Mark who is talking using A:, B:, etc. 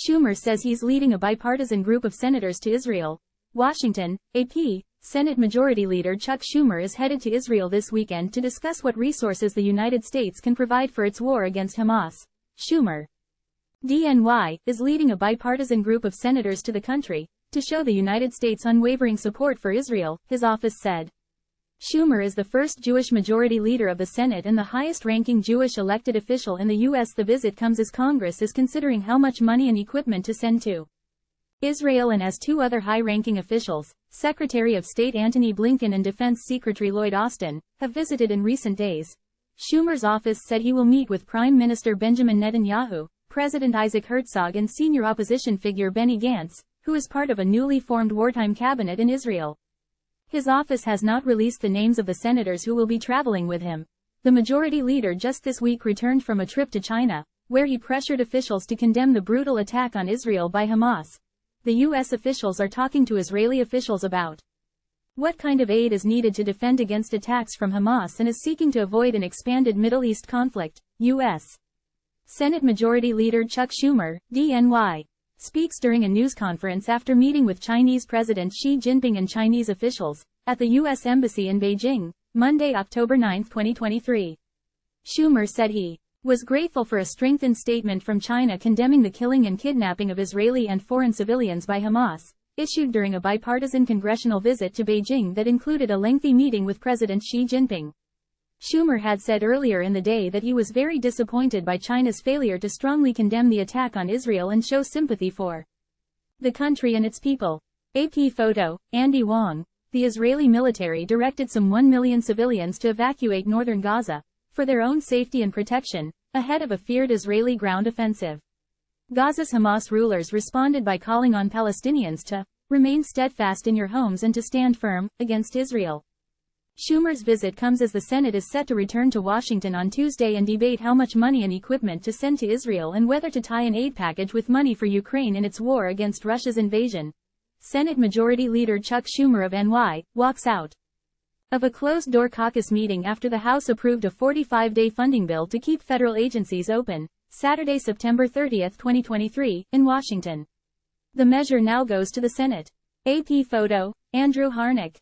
A: Schumer says he's leading a bipartisan group of senators to Israel. Washington, AP. Senate Majority Leader Chuck Schumer is headed to Israel this weekend to discuss what resources the United States can provide for its war against Hamas. Schumer, D-N.Y, is leading a bipartisan group of senators to the country to show the United States' unwavering support for Israel, his office said. Schumer is the first Jewish majority leader of the Senate and the highest-ranking Jewish elected official in the U.S. The visit comes as Congress is considering how much money and equipment to send to Israel, and as two other high-ranking officials, Secretary of State Antony Blinken and Defense Secretary Lloyd Austin, have visited in recent days. Schumer's office said he will meet with Prime Minister Benjamin Netanyahu, President Isaac Herzog and senior opposition figure Benny Gantz, who is part of a newly formed wartime cabinet in Israel. His office has not released the names of the senators who will be traveling with him. The majority leader just this week returned from a trip to China, where he pressured officials to condemn the brutal attack on Israel by Hamas. The U.S. officials are talking to Israeli officials about what kind of aid is needed to defend against attacks from Hamas and is seeking to avoid an expanded Middle East conflict. U.S. Senate Majority Leader Chuck Schumer, D-N.Y, speaks during a news conference after meeting with Chinese President Xi Jinping and Chinese officials at the U.S. Embassy in Beijing, Monday, October 9, 2023. Schumer said he was grateful for a strengthened statement from China condemning the killing and kidnapping of Israeli and foreign civilians by Hamas, issued during a bipartisan congressional visit to Beijing that included a lengthy meeting with President Xi Jinping. Schumer had said earlier in the day that he was very disappointed by China's failure to strongly condemn the attack on Israel and show sympathy for the country and its people. AP photo, Andy Wong. The Israeli military directed some 1 million civilians to evacuate northern Gaza for their own safety and protection, ahead of a feared Israeli ground offensive. Gaza's Hamas rulers responded by calling on Palestinians to remain steadfast in your homes and to stand firm against Israel. Schumer's visit comes as the Senate is set to return to Washington on Tuesday and debate how much money and equipment to send to Israel and whether to tie an aid package with money for Ukraine in its war against Russia's invasion. Senate Majority Leader Chuck Schumer of NY walks out of a closed-door caucus meeting after the House approved a 45-day funding bill to keep federal agencies open, Saturday, September 30, 2023, in Washington. The measure now goes to the Senate. AP photo, Andrew Harnick.